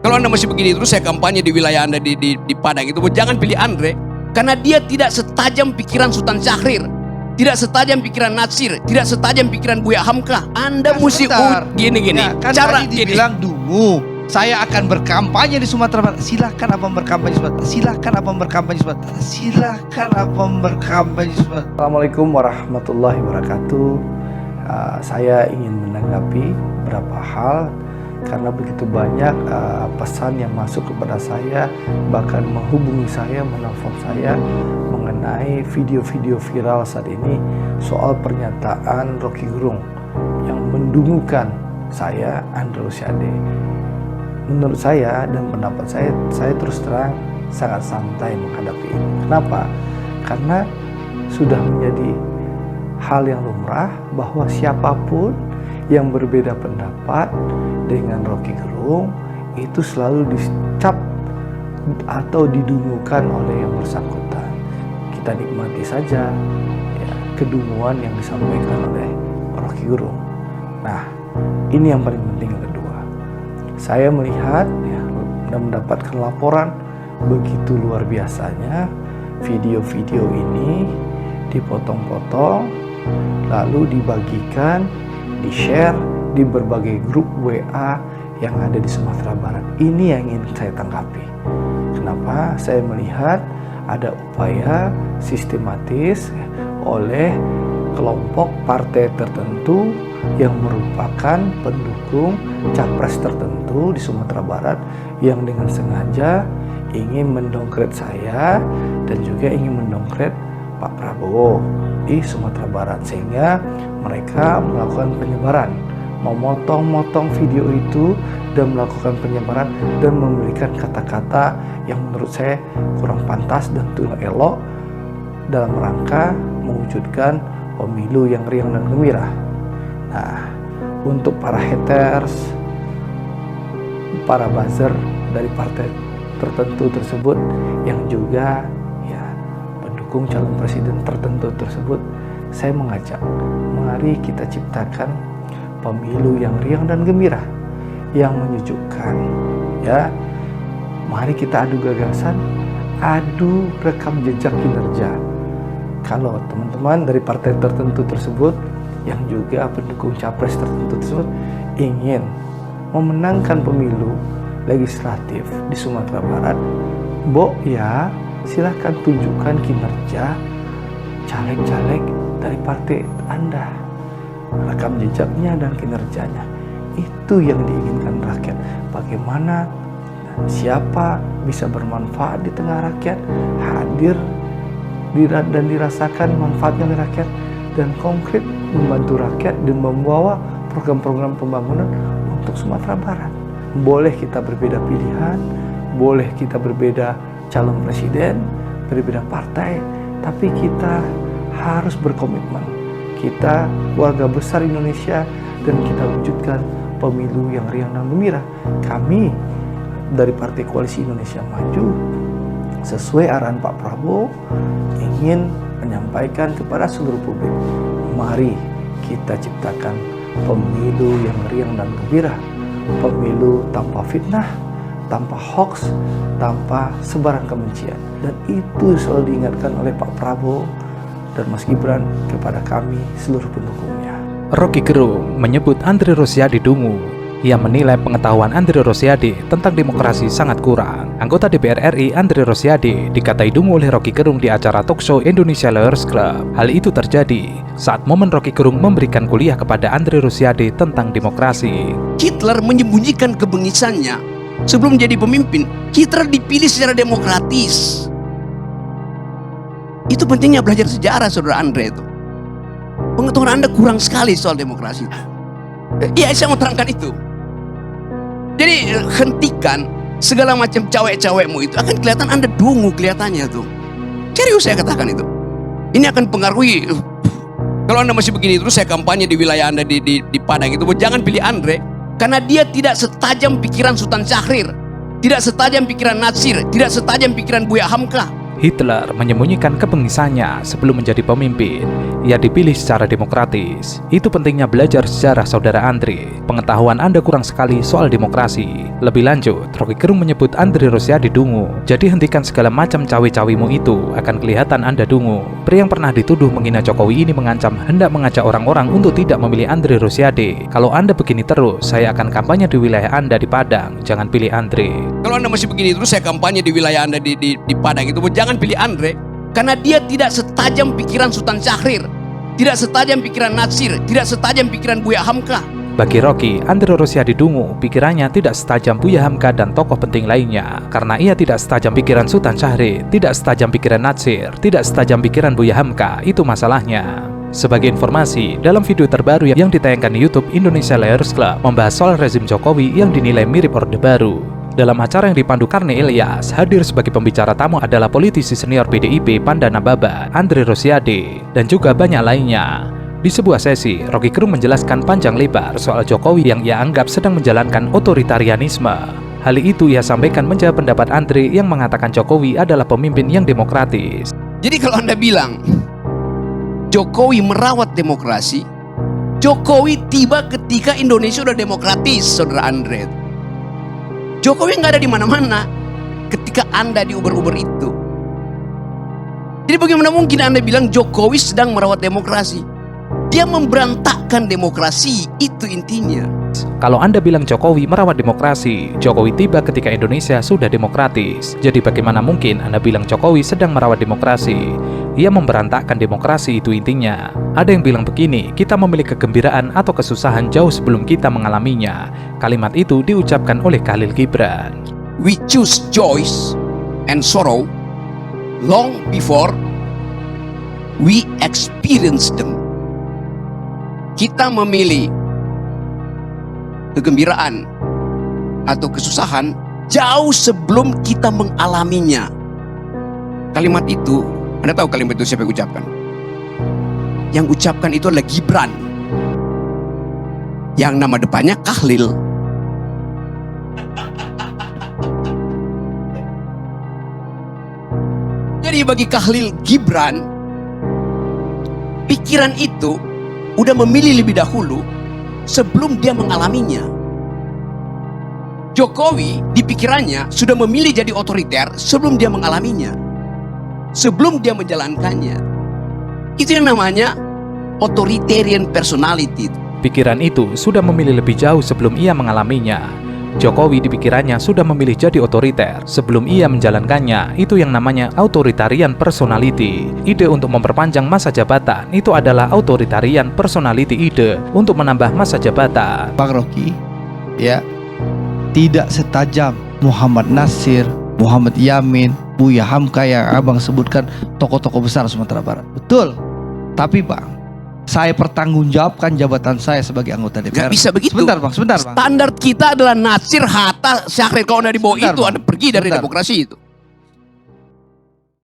Kalau Anda masih begini terus saya kampanye di wilayah Anda di Padang itu, jangan pilih Andre. Karena dia tidak setajam pikiran Sultan Syahrir, tidak setajam pikiran Natsir, tidak setajam pikiran Buya Hamka. Anda mesti gini-gini. Ya, kan cara tadi dibilang dungu, saya akan berkampanye di Sumatera Barat. Silahkan abang berkampanye di Sumatera. Silahkan abang berkampanye di Sumatera. Silahkan abang berkampanye di Sumatera. Assalamualaikum warahmatullahi wabarakatuh. Saya ingin menanggapi beberapa hal karena begitu banyak pesan yang masuk kepada saya, bahkan menghubungi saya, menelpon saya mengenai video-video viral saat ini soal pernyataan Rocky Gerung yang mendungukan saya, Andre Rosiade. Menurut saya dan pendapat saya terus terang sangat santai menghadapi ini. Kenapa? Karena sudah menjadi hal yang lumrah bahwa siapapun yang berbeda pendapat dengan Rocky Gerung itu selalu dicap atau didungukan oleh yang bersangkutan. Kita nikmati saja ya, kedunguan yang disampaikan oleh Rocky Gerung. Nah, ini yang paling penting yang kedua. Saya melihat ya, dan mendapatkan laporan begitu luar biasanya video-video ini dipotong-potong lalu dibagikan, di-share di berbagai grup WA yang ada di Sumatera Barat. Ini yang ingin saya tanggapi. Kenapa? Saya melihat ada upaya sistematis oleh kelompok partai tertentu yang merupakan pendukung capres tertentu di Sumatera Barat yang dengan sengaja ingin mendongkret saya dan juga ingin mendongkret Pak Prabowo di Sumatera Barat, sehingga mereka melakukan penyebaran, memotong-motong video itu dan melakukan penyebaran dan memberikan kata-kata yang menurut saya kurang pantas dan tidak elok dalam rangka mewujudkan pemilu yang riang dan gembira. Nah, untuk para haters, para buzzer dari partai tertentu tersebut yang juga pendukung calon presiden tertentu tersebut, saya mengajak, mari kita ciptakan pemilu yang riang dan gembira, yang menyejukkan. Ya, mari kita adu gagasan, adu rekam jejak kinerja. Kalau teman-teman dari partai tertentu tersebut yang juga pendukung capres tertentu tersebut ingin memenangkan pemilu legislatif di Sumatera Barat, ya silahkan tunjukkan kinerja caleg-caleg dari partai Anda, rekam jejaknya dan kinerjanya. Itu yang diinginkan rakyat. Bagaimana siapa bisa bermanfaat di tengah rakyat, hadir dan dirasakan manfaatnya oleh rakyat, dan konkret membantu rakyat dan membawa program-program pembangunan untuk Sumatera Barat. Boleh kita berbeda pilihan, boleh kita berbeda calon presiden, berbeda partai, tapi kita harus berkomitmen. Kita keluarga besar Indonesia dan kita wujudkan pemilu yang riang dan gembira. Kami dari Partai Koalisi Indonesia Maju sesuai arahan Pak Prabowo ingin menyampaikan kepada seluruh publik, mari kita ciptakan pemilu yang riang dan gembira, pemilu tanpa fitnah, tanpa hoax, tanpa sebaran kebencian. Dan itu selalu diingatkan oleh Pak Prabowo dan Mas Gibran kepada kami seluruh pendukungnya. Rocky Gerung menyebut Andre Rosiade dungu. Ia menilai pengetahuan Andre Rosiade tentang demokrasi sangat kurang. Anggota DPR RI Andre Rosiade dikatai dungu oleh Rocky Gerung di acara talkshow Indonesia Lawyers Club. Hal itu terjadi saat momen Rocky Gerung memberikan kuliah kepada Andre Rosiade tentang demokrasi. Hitler menyembunyikan kebengisannya sebelum jadi pemimpin. Hitler dipilih secara demokratis. Itu pentingnya belajar sejarah, saudara Andre itu. Pengetahuan Anda kurang sekali soal demokrasi itu. Iya, saya mau terangkan itu. Jadi hentikan segala macam cawek-cawekmu itu, akan kelihatan Anda dungu kelihatannya tuh. Serius saya katakan itu. Ini akan pengaruhi. Kalau Anda masih begini terus saya kampanye di wilayah Anda di Padang itu, jangan pilih Andre. Karena dia tidak setajam pikiran Sultan Syahrir, tidak setajam pikiran Natsir, tidak setajam pikiran Buya Hamka. Hitler menyembunyikan kebengisannya sebelum menjadi pemimpin. Ia dipilih secara demokratis. Itu pentingnya belajar sejarah saudara Andre. Pengetahuan Anda kurang sekali soal demokrasi. Lebih lanjut, Rocky Gerung menyebut Andre Rosiadi dungu. Jadi hentikan segala macam cawe-cawimu itu, akan kelihatan Anda dungu. Pria yang pernah dituduh menghina Jokowi ini mengancam hendak mengajak orang-orang untuk tidak memilih Andre Rosiadi. Kalau Anda begini terus, saya akan kampanye di wilayah Anda di Padang. Jangan pilih Andre. Kalau Anda masih begini terus, saya kampanye di wilayah Anda di Padang itu. Jangan pilih Andre, karena dia tidak setajam pikiran Sultan Syahrir, tidak setajam pikiran Natsir, tidak setajam pikiran Buya Hamka. Bagi Rocky, Andre Rosiadi dungu. Pikirannya tidak setajam Buya Hamka dan tokoh penting lainnya. Karena ia tidak setajam pikiran Sultan Syahrir, tidak setajam pikiran Natsir, tidak setajam pikiran Buya Hamka. Itu masalahnya. Sebagai informasi, dalam video terbaru yang ditayangkan di YouTube Indonesia Liars Club membahas soal rezim Jokowi yang dinilai mirip Orde Baru. Dalam acara yang dipandu Karni Ilyas, hadir sebagai pembicara tamu adalah politisi senior PDIP Pandana Baba, Andre Rosiadi, dan juga banyak lainnya. Di sebuah sesi, Rocky Gerung menjelaskan panjang lebar soal Jokowi yang ia anggap sedang menjalankan otoritarianisme. Hal itu ia sampaikan menjawab pendapat Andre yang mengatakan Jokowi adalah pemimpin yang demokratis. Jadi kalau Anda bilang Jokowi merawat demokrasi, Jokowi tiba ketika Indonesia udah demokratis, saudara Andre. Jokowi nggak ada di mana-mana ketika Anda di Uber-Uber itu. Jadi bagaimana mungkin Anda bilang Jokowi sedang merawat demokrasi? Dia memberantakkan demokrasi, itu intinya. Kalau Anda bilang Jokowi merawat demokrasi, Jokowi tiba ketika Indonesia sudah demokratis. Jadi bagaimana mungkin Anda bilang Jokowi sedang merawat demokrasi? Ia memberantakkan demokrasi, itu intinya. Ada yang bilang begini, kita memiliki kegembiraan atau kesusahan jauh sebelum kita mengalaminya. Kalimat itu diucapkan oleh Khalil Gibran. We choose joy and sorrow long before we experience them. Kita memilih kegembiraan atau kesusahan jauh sebelum kita mengalaminya. Kalimat itu, Anda tahu kalimat itu siapa yang ucapkan? Yang ucapkan itu adalah Gibran, yang nama depannya Khalil. Jadi bagi Khalil Gibran, pikiran itu udah memilih lebih dahulu sebelum dia mengalaminya. Jokowi di pikirannya sudah memilih jadi otoriter sebelum dia mengalaminya, sebelum dia menjalankannya. Itu yang namanya authoritarian personality. Pikiran itu sudah memilih lebih jauh sebelum ia mengalaminya. Jokowi di pikirannya sudah memilih jadi otoriter sebelum ia menjalankannya. Itu yang namanya authoritarian personality. Ide untuk memperpanjang masa jabatan itu adalah authoritarian personality, ide untuk menambah masa jabatan. Bang Rocky, ya, tidak setajam Muhammad Natsir, Muhammad Yamin, Buya Hamka yang abang sebutkan tokoh-tokoh besar Sumatera Barat. Betul. Tapi bang, saya pertanggungjawabkan jabatan saya sebagai anggota DPR. Gak bisa begitu. Sebentar bang. Standar kita adalah Natsir, Hatta, Syahrir. Kalau Anda di bawah Sebentar, itu, Bang. Anda pergi dari Sebentar. demokrasi itu.